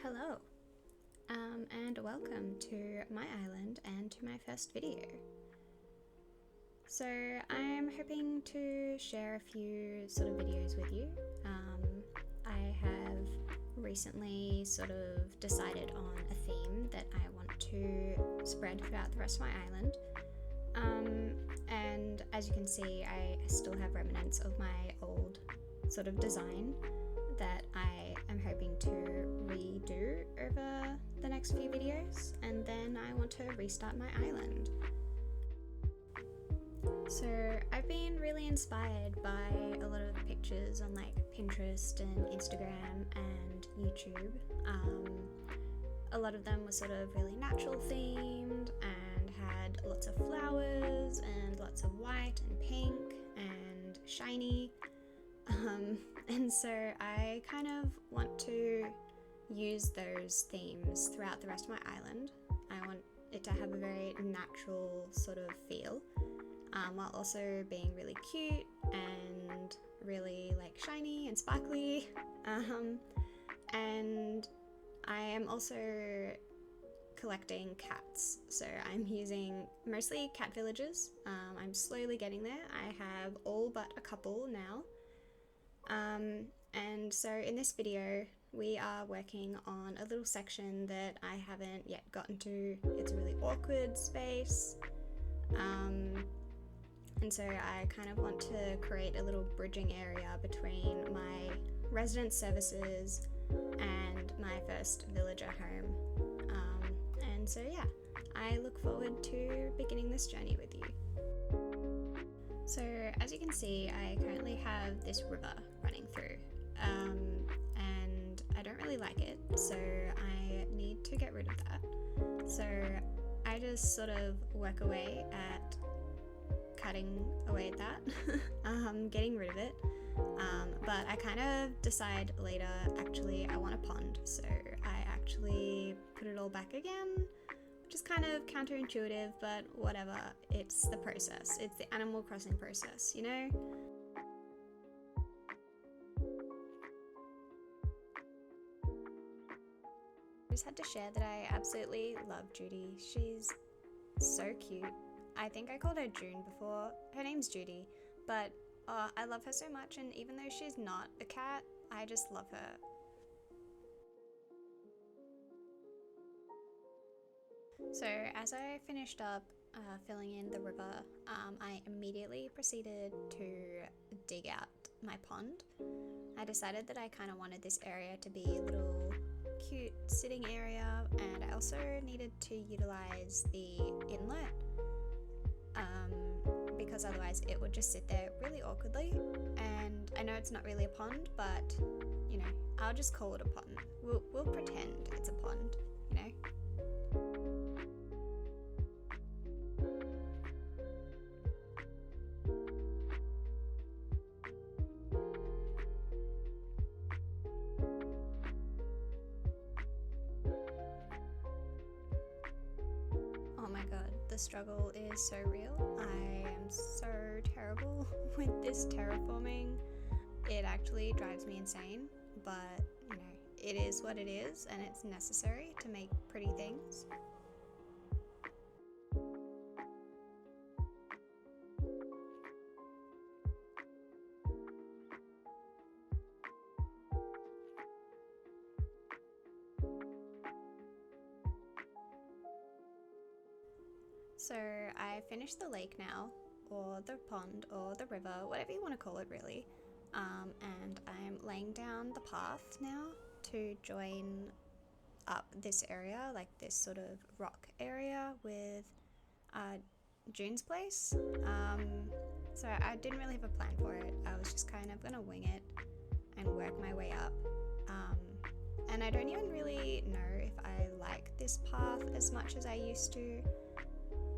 Hello, and welcome to my island and to my first video. So I'm hoping to share a few sort of videos with you. I have recently sort of decided on a theme that I want to spread throughout the rest of my island. And as you can see, I still have remnants of my old sort of design that I am hoping to redo over the next few videos, and then I want to restart my island. So I've been really inspired by a lot of pictures on like Pinterest and Instagram and YouTube. A lot of them were sort of really natural themed and had lots of flowers and lots of white and pink and shiny. And so I kind of want to use those themes throughout the rest of my island. I want it to have a very natural sort of feel, while also being really cute and really like shiny and sparkly. And I am also collecting cats, so I'm using mostly cat villages. I'm slowly getting there. I have all but a couple now. And so in this video we are working on a little section that I haven't yet gotten to. It's a really awkward space, and so I kind of want to create a little bridging area between my resident services and my first villager home. And so yeah, I look forward to beginning this journey with you. So as you can see, I currently have this river running through, and I don't really like it, so I need to get rid of that. So I just sort of work away at cutting away at that, getting rid of it, but I kind of decide later, actually I want a pond, so I actually put it all back again. Which is kind of counterintuitive, but whatever, it's the process. It's the Animal Crossing process, you know? I just had to share that I absolutely love Judy. She's so cute. I think I called her June before. Her name's Judy, but I love her so much, and even though she's not a cat, I just love her. So as I finished up filling in the river, I immediately proceeded to dig out my pond. I decided that I kind of wanted this area to be a little cute sitting area, and I also needed to utilize the inlet, because otherwise it would just sit there really awkwardly. And I know it's not really a pond, but you know, I'll just call it a pond. We'll pretend it's a pond, you know? Oh my god, the struggle is so real. I am so terrible with this terraforming. It actually drives me insane, but you know, it is what it is, and it's necessary to make pretty things. So I finished the lake now, or the pond, or the river, whatever you want to call it really, and I'm laying down the path now to join up this area, like this sort of rock area with June's place. So I didn't really have a plan for it. I was just kind of gonna wing it and work my way up. And I don't even really know if I like this path as much as I used to.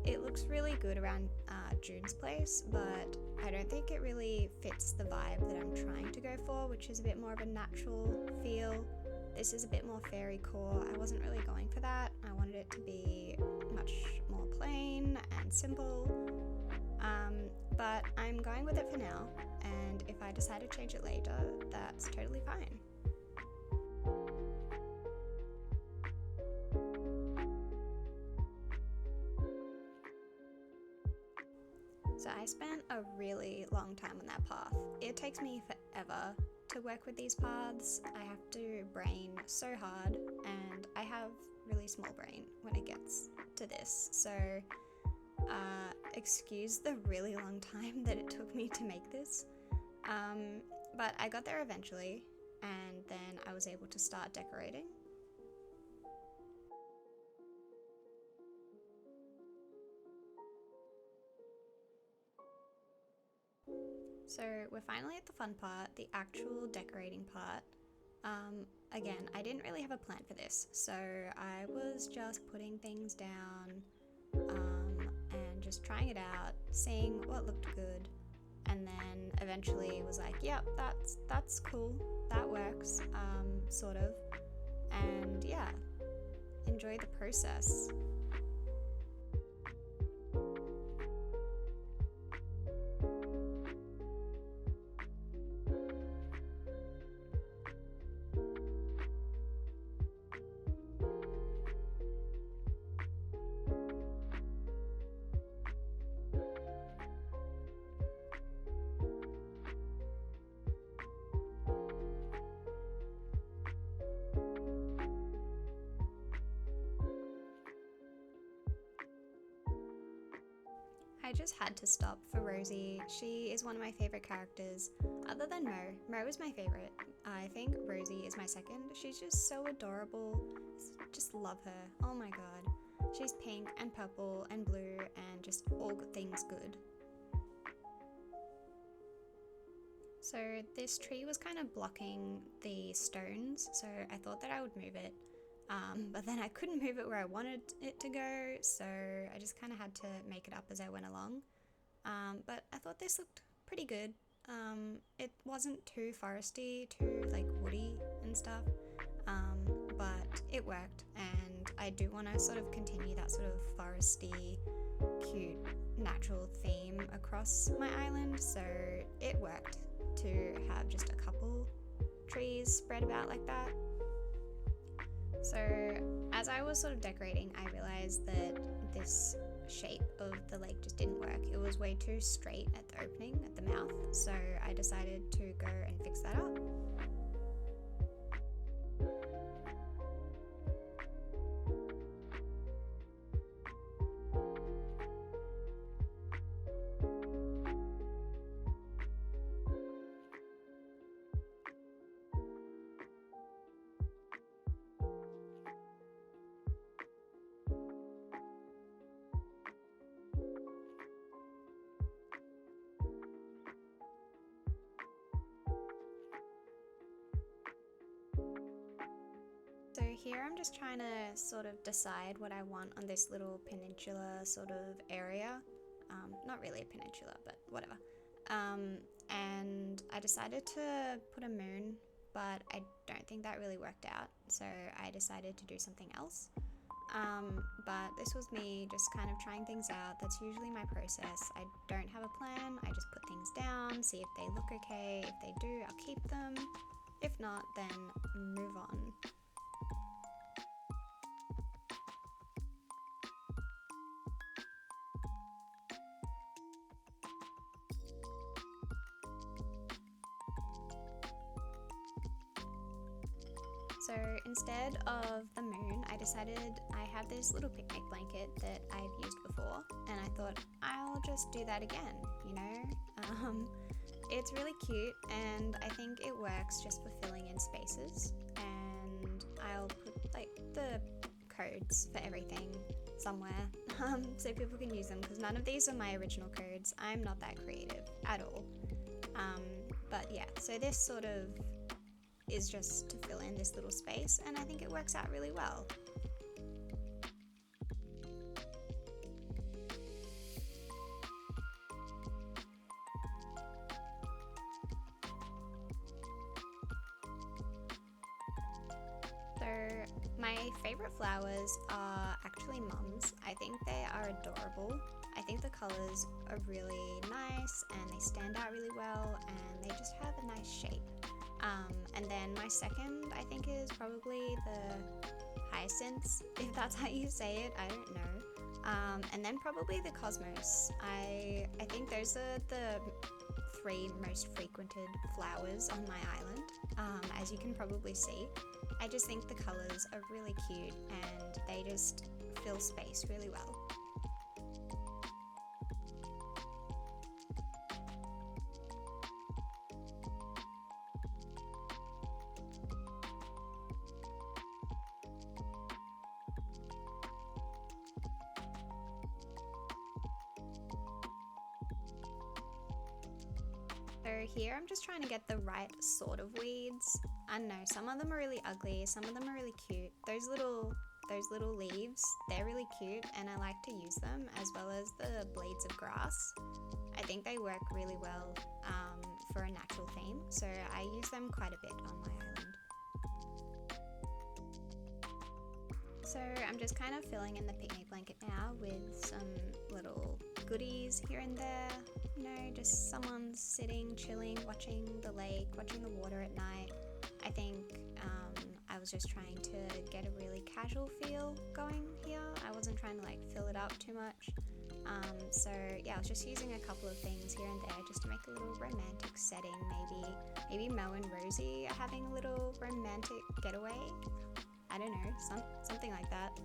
It looks really good around June's place, but I don't think it really fits the vibe that I'm trying to go for, which is a bit more of a natural feel. This is a bit more fairy core. I wasn't really going for that. I wanted it to be much more plain and simple, but I'm going with it for now, and if I decide to change it later, that's totally fine. I spent a really long time on that path. It takes me forever to work with these paths. I have to brain so hard, and I have really small brain when it gets to this, so excuse the really long time that it took me to make this. But I got there eventually, and then I was able to start decorating. So we're finally at the fun part, the actual decorating part. Again, I didn't really have a plan for this, so I was just putting things down and just trying it out, seeing what looked good, and then eventually was like, yep, that's cool, that works, sort of, and yeah, enjoy the process. I just had to stop for Rosie. She is one of my favorite characters, other than Mo. Mo is my favorite. I think Rosie is my second. She's just so adorable. Just love her. Oh my god. She's pink and purple and blue and just all things good. So this tree was kind of blocking the stones, so I thought that I would move it. But then I couldn't move it where I wanted it to go, so I just kind of had to make it up as I went along. But I thought this looked pretty good. It wasn't too foresty, too like woody and stuff, but it worked, and I do want to sort of continue that sort of foresty, cute, natural theme across my island, so it worked to have just a couple trees spread about like that. So as I was sort of decorating, I realized that this shape of the lake just didn't work. It was way too straight at the opening, at the mouth, so I decided to go and fix that up. So here I'm just trying to sort of decide what I want on this little peninsula sort of area. Not really a peninsula, but whatever. And I decided to put a moon, but I don't think that really worked out, so I decided to do something else. But this was me just kind of trying things out. That's usually my process. I don't have a plan. I just put things down, see if they look okay. If they do, I'll keep them. If not, then move on. So instead of the moon, I decided I have this little picnic blanket that I've used before, and I thought I'll just do that again, you know? It's really cute, and I think it works just for filling in spaces, and I'll put like the codes for everything somewhere so people can use them, because none of these are my original codes. I'm not that creative at all. But yeah, so this sort of is just to fill in this little space, and I think it works out really well. So my favorite flowers are actually mums. I think they are adorable. I think the colors are really nice and they stand out really well, and they just have a nice shape. And then my second, I think, is probably the hyacinths, if that's how you say it, I don't know. And then probably the cosmos. I think those are the 3 most frequented flowers on my island, as you can probably see. I just think the colours are really cute and they just fill space really well. So here I'm just trying to get the right sort of weeds. I don't know, some of them are really ugly, some of them are really cute. Those little leaves, they're really cute and I like to use them, as well as the blades of grass. I think they work really well for a natural theme, so I use them quite a bit on my island. So I'm just kind of filling in the picnic blanket now with some little goodies here and there. You know, just someone sitting, chilling, watching the lake, watching the water at night. I think I was just trying to get a really casual feel going here. I wasn't trying to like fill it up too much. So yeah, I was just using a couple of things here and there just to make a little romantic setting. Maybe Mo and Rosie are having a little romantic getaway. I don't know, something like that.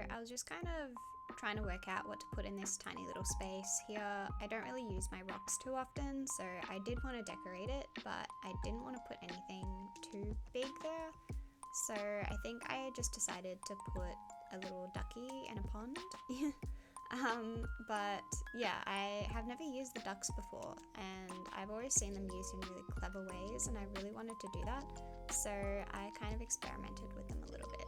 I was just kind of trying to work out what to put in this tiny little space here. I don't really use my rocks too often, so I did want to decorate it, but I didn't want to put anything too big there. So I think I just decided to put a little ducky in a pond. But yeah, I have never used the ducks before, and I've always seen them used in really clever ways, and I really wanted to do that. So I kind of experimented with them a little bit.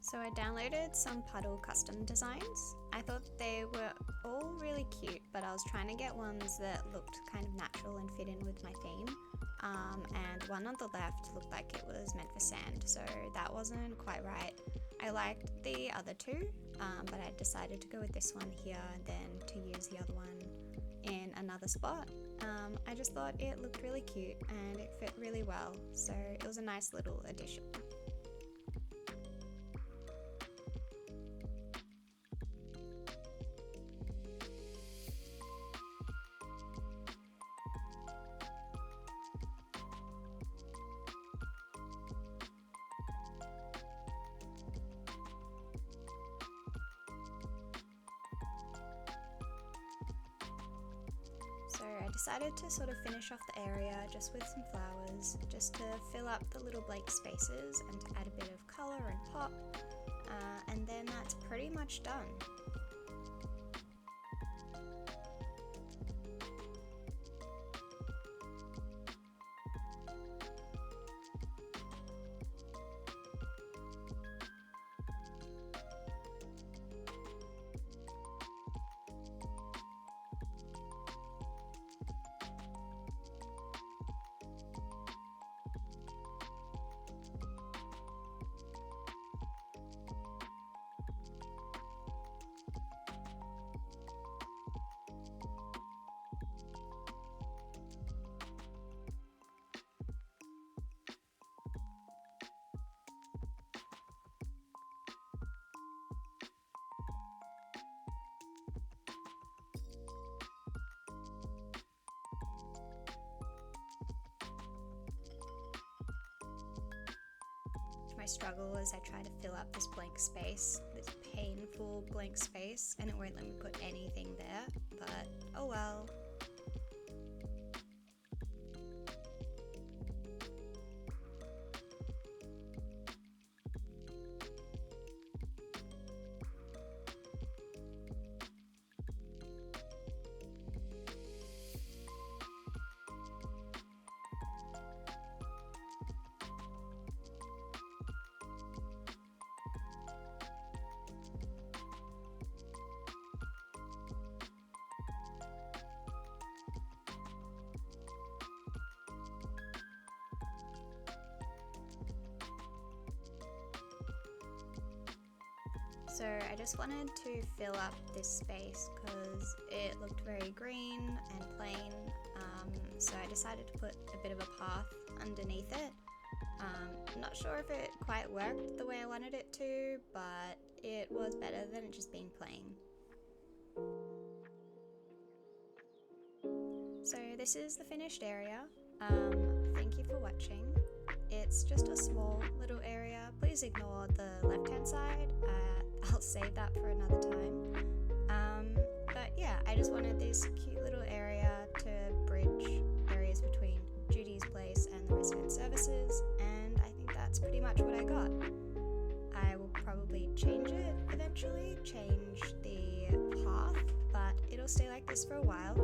So I downloaded some puddle custom designs. I thought they were all really cute, but I was trying to get ones that looked kind of natural and fit in with my theme. And one on the left looked like it was meant for sand, so that wasn't quite right. I liked the other two, but I decided to go with this one here and then to use the other one in another spot. I just thought it looked really cute and it fit really well, so it was a nice little addition. So I decided to sort of finish off the area just with some flowers, just to fill up the little blank spaces and to add a bit of colour and pop, and then that's pretty much done. My struggle as I try to fill up this blank space, this painful blank space, and it won't let me put anything there, but oh well. So I just wanted to fill up this space because it looked very green and plain, so I decided to put a bit of a path underneath it. I'm not sure if it quite worked the way I wanted it to, but it was better than it just being plain. So this is the finished area. Thank you for watching. It's just a small little area. Please ignore the left-hand side. I'll save that for another time. But yeah, I just wanted this cute little area to bridge areas between Judy's place and the resident services, and I think that's pretty much what I got. I will probably change it eventually, change the path, but it'll stay like this for a while.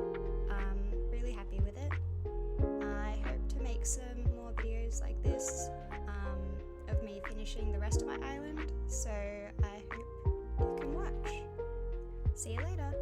I'm really happy with it. I hope to make some more videos like this of me finishing the rest of my island, so I hope you can watch. See you later!